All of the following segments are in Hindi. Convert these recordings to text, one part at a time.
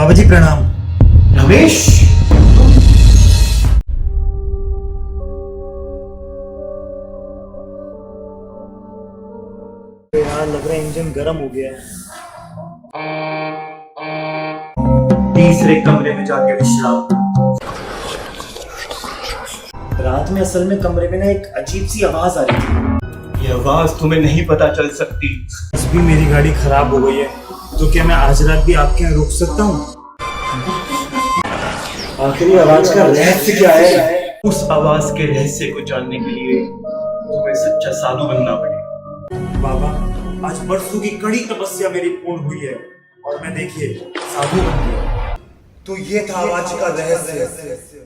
बाबा जी प्रणाम। रमेश, यार लग रहा है इंजन गर्म हो गया है। तीसरे कमरे में जाके विश्राम। रात में असल में कमरे में ना एक अजीब सी आवाज आ रही थी। ये आवाज तुम्हें नहीं पता चल सकती। आज भी मेरी गाड़ी खराब हो गई है, तो क्या मैं आज रात भी आपके यहाँ रुक सकता हूँ? आखिरी आवाज का रहस्य क्या है? उस आवाज के रहस्य को जानने के लिए तुम्हें सच्चा साधु बनना पड़ेगा। बाबा, आज बरसों की कड़ी तपस्या मेरी पूर्ण हुई है और मैं देखिए साधु बन गया। तो ये था आवाज का रहस्य।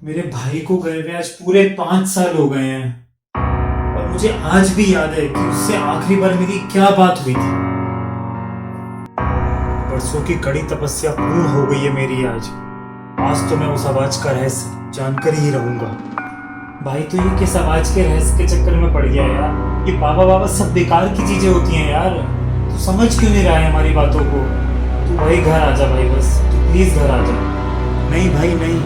मेरे भाई को गए हुए आज पूरे 5 साल हो गए हैं और मुझे आज भी याद है कि उससे आखिरी बार मेरी क्या बात हुई थी। बरसों की कड़ी तपस्या पूर्ण हो गई है मेरी आज तो मैं उस आवाज का रहस्य जानकर ही रहूंगा। भाई तो ये किस आवाज के रहस्य के चक्कर में पड़ गया यार? ये बाबा बाबा सब बेकार की चीजें होती हैं यार। तू समझ क्यों नहीं रहा है हमारी बातों को? तू भाई घर आ जा भाई, बस तू प्लीज घर आ जा। नहीं भाई नहीं,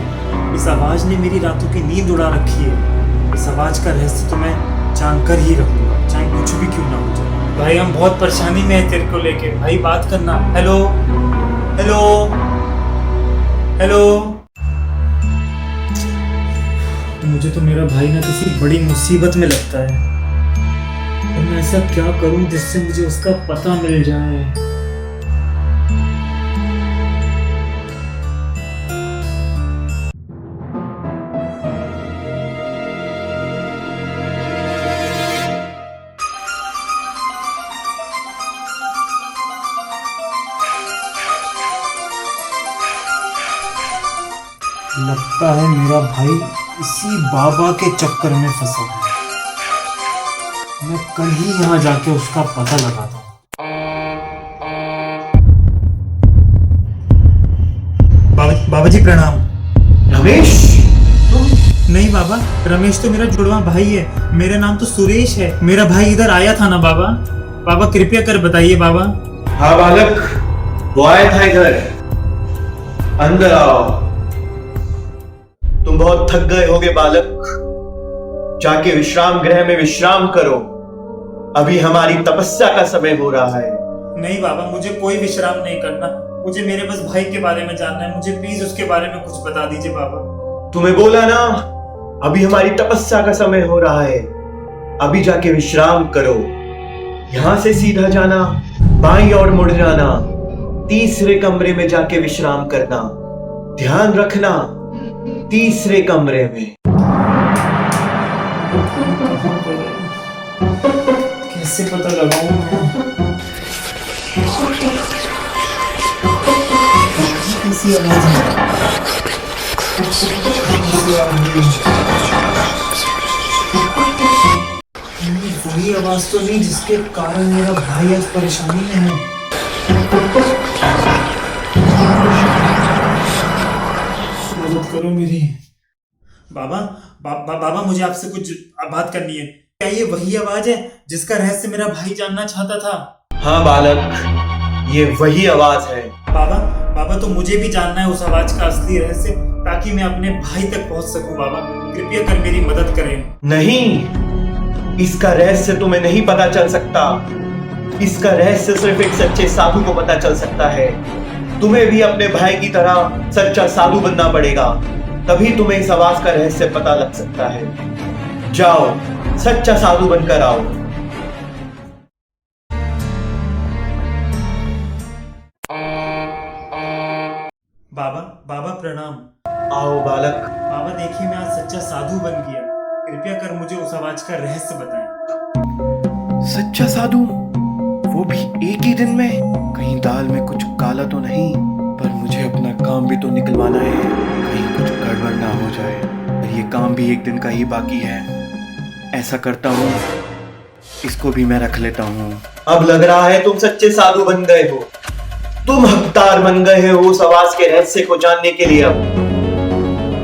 इस आवाज ने मेरी रातों की नींद उड़ा रखी है। इस आवाज का रहस्य तो मैं जानकर ही रहूंगा, चाहे कुछ भी क्यों ना हो जाए। भाई हम बहुत परेशानी में है तेरे को लेके, भाई बात करना। Hello hello hello. मुझे तो मेरा भाई ना किसी बड़ी मुसीबत में लगता है और मैं ऐसा क्या करूं जिससे मुझे उसका पता मिल जाए। लगता है मेरा भाई इसी बाबा के चक्कर में फंसा है। मैं कल ही यहाँ जाके उसका पता लगाता हूँ। बाबा जी प्रणाम। रमेश, नहीं बाबा, रमेश तो मेरा जुड़वा भाई है। मेरा नाम तो सुरेश है। मेरा भाई इधर आया था ना बाबा? बाबा कृपया कर बताइए बाबा। हाँ बालक, वो आया था इधर। अंदर आओ। तुम बहुत थक गए होगे बालक, जाके विश्राम गृह में विश्राम करो। अभी हमारी तपस्या का समय हो रहा है। नहीं बाबा, मुझे कोई विश्राम नहीं करना। मुझे मेरे बस भाई के बारे में जानना है। मुझे प्लीज उसके बारे में कुछ बता दीजिए बाबा। तुम्हें बोला ना, अभी हमारी तपस्या का समय हो रहा है। अभी जाके विश्राम करो। यहां से सीधा जाना, बाईं ओर मुड़ जाना, तीसरे कमरे में जाके विश्राम करना। ध्यान रखना, तीसरे कमरे में। कैसे पता लगाऊं मैं? कैसी आवाज है? वही आवाज तो नहीं जिसके कारण मेरा भाई आज परेशानी में है। मदद करो मेरी। बाबा बाबा मुझे आपसे कुछ बात करनी है। क्या ये वही आवाज है जिसका रहस्य मेरा भाई जानना चाहता था? हाँ बालक, ये वही आवाज है। बाबा तो मुझे भी जानना है उस आवाज का असली रहस्य, ताकि मैं अपने भाई तक पहुंच सकूं। बाबा कृपया कर मेरी मदद करें। नहीं, इसका रहस्य तुम्हें नहीं पता चल सकता। इसका रहस्य सिर्फ एक सच्चे साधु को पता चल सकता है। तुम्हें भी अपने भाई की तरह सच्चा साधु बनना पड़ेगा, तभी तुम्हें इस आवाज का रहस्य पता लग सकता है। जाओ, सच्चा साधु बनकर आओ। बाबा प्रणाम। आओ बालक। बाबा देखिए, मैं आज सच्चा साधु बन गया। कृपया कर मुझे उस आवाज का रहस्य बताएं। सच्चा साधु? वो भी एक ही दिन में? कहीं दाल में कुछ काला तो नहीं? पर मुझे अपना काम भी तो निकलवाना है, कहीं कुछ गड़बड़ ना हो जाए। और ये काम भी एक दिन का ही बाकी है। ऐसा करता हूँ, इसको भी मैं रख लेता हूँ। अब लग रहा है तुम सच्चे साधु बन गए हो। तुम हकदार बन गए हो उस आवाज के रहस्य को जानने के लिए। अब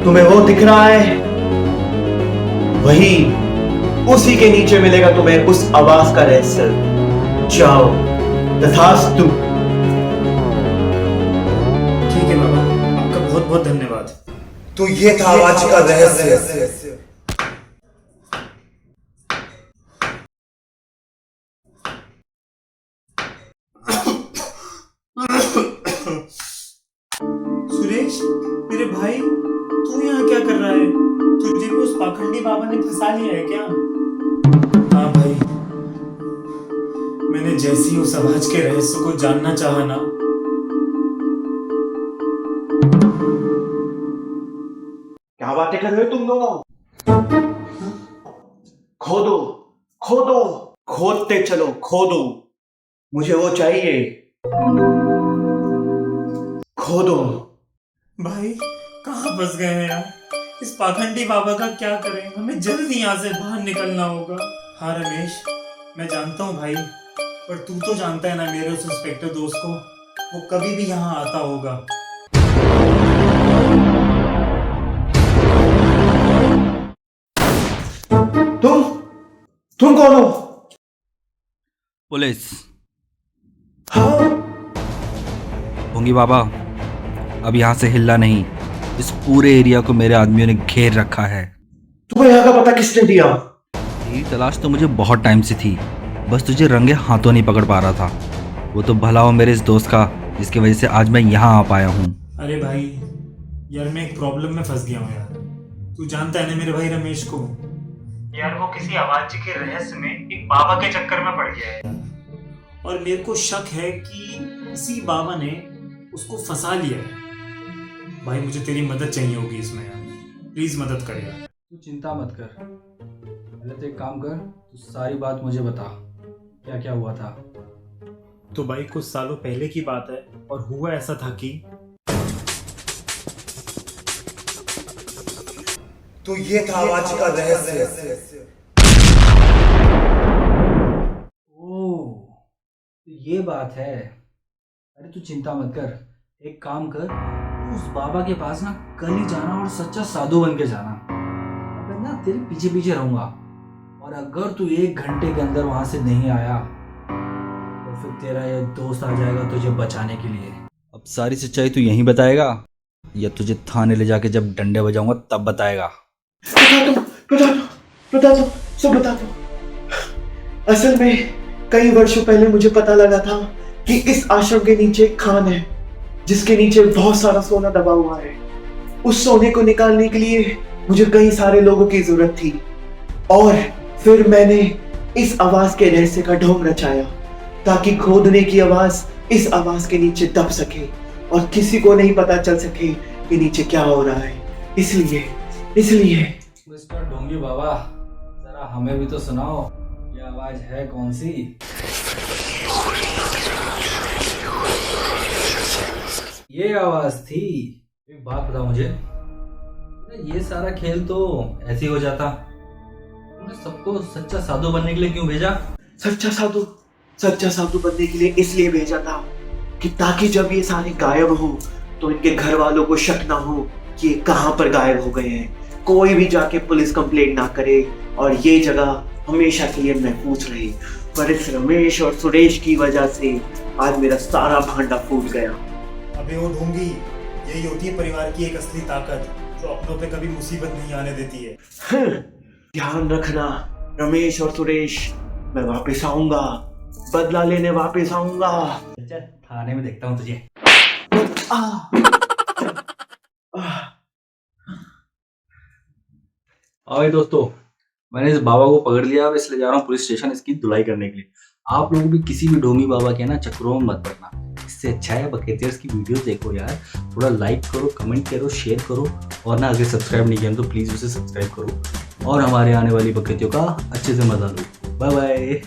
तुम्हें वो दिख रहा है, वही उसी के नीचे मिलेगा तुम्हें उस आवाज का रहस्य। जाओ, तथास्तु। ठीक है बाबा, आपका बहुत बहुत धन्यवाद। तो ये था आवाज का रहस्य। सुरेश, मेरे भाई, तू यहाँ क्या कर रहा है? तुझे भी उस पाखंडी बाबा ने फंसा लिया है क्या? हाँ भाई, मैंने जैसे ही उस आवाज के रहस्य को जानना चाहा ना, क्या बातें कर रहे हो तुम दोनों? खोदो, खोदो, खोदते चलो, खोदो। मुझे वो चाहिए। खोदो। भाई कहाँ फंस गए हैं यार? इस पाखंडी बाबा का क्या करें? हमें जल्दी यहाँ से बाहर निकलना होगा। हाँ रमेश, मैं जानता हूँ भाई, पर तू तो जानता है ना मेरे उस इंस्पेक्टर दोस्त को, वो कभी भी यहाँ आता होगा। तुम कौन हो? पुलिस। हाँ? भोंगी बाबा, अब यहाँ से हिलना नहीं। इस पूरे एरिया को मेरे आदमियों ने घेर रखा है। तुम्हें यहाँ का पता किसने दिया? तेरी तलाश तो मुझे बहुत टाइम से थी, बस तुझे रंगे हाथों नहीं पकड़ पा रहा था। वो तो भला हो मेरे इस दोस्त का, जिसकी वजह से आज मैं यहाँ आ पाया हूँ। अरे भाई यार, मैं एक प्रॉब्लम में फंस गया हूँ यार। तू जानता है ना मेरे भाई रमेश को? यार वो किसी आवाज के रहस्य में एक बाबा के चक्कर में पड़ गया है यार, और मेरे को शक है कि इसी बाबा ने उसको फंसा लिया है। भाई मुझे तेरी मदद चाहिए होगी इसमें यार, प्लीज मदद कर यार। तू चिंता मत कर, पहले तो एक काम कर, तू सारी बात मुझे बता, क्या क्या हुआ था। तो भाई कुछ सालों पहले की बात है, और हुआ ऐसा था कि तो ये था आवाज का रहस्य। ओह, तो ये बात है। अरे तू चिंता मत कर, एक काम कर, तू उस बाबा के पास ना कल ही जाना और सच्चा साधु बन के जाना। मैं ना तेरे पीछे पीछे रहूंगा, और अगर तू 1 घंटे के अंदर वहां से नहीं आया तो फिर तेरा ये दोस्त आ जाएगा तुझे बचाने के लिए। अब सारी सच्चाई तू यहीं बताएगा या तुझे थाने ले जाके जब डंडे बजाऊंगा तब बताएगा? बता दो, सब बता दो। असल में कई वर्षों पहले मुझे पता लगा था कि इस आश्रम के नीचे एक खान है, जिसके नीचे बहुत सारा सोना दबा हुआ है। उस सोने को निकालने के लिए मुझे कई सारे लोगों की जरूरत थी, और फिर मैंने इस आवाज के रहस्य का ढोंग रचाया ताकि खोदने की आवाज इस आवाज के नीचे दब सके और किसी को नहीं पता चल सके कि नीचे क्या हो रहा है। इसलिए मिस्टर ढोंगी बाबा, जरा हमें भी तो सुनाओ, ये आवाज है कौन सी? ये आवाज थी। एक बात बता मुझे, ये सारा खेल तो ऐसे ही हो जाता, तुमने सबको सच्चा साधु बनने के लिए क्यों भेजा? सच्चा साधु बनने के लिए इसलिए भेजा था कि ताकि जब ये सारे गायब हो तो इनके घर वालों को शक ना हो कि ये कहां पर गायब हो गए हैं। कोई भी जाके पुलिस कंप्लेंट ना करे और ये जगह हमेशा के लिए महफूज रहे। पर इस रमेश और सुरेश की वजह से आज मेरा सारा भांडा फूट गया। अबे वो ढोंगी, यही होती है परिवार की एक असली ताकत, जो अपनों पे कभी मुसीबत नहीं आने देती है। ध्यान रखना रमेश और सुरेश, मैं वापस आऊंगा, बदला लेने वापस आऊंगा। अच्छा, थाने में देखता हूँ तुझे। और दोस्तों, मैंने इस बाबा को पकड़ लिया, अब इसलिए जा रहा हूँ पुलिस स्टेशन इसकी धुलाई करने के लिए। आप लोग भी किसी भी ढोंगी बाबा के ना चक्करों में मत पड़ना। इससे अच्छा है बकेटियर्स की वीडियो देखो यार, थोड़ा लाइक करो, कमेंट करो, शेयर करो, और ना अगर सब्सक्राइब नहीं किया तो प्लीज़ उसे सब्सक्राइब करो, और हमारे आने वाली बकेतियों का अच्छे से मजा लो। Bye bye.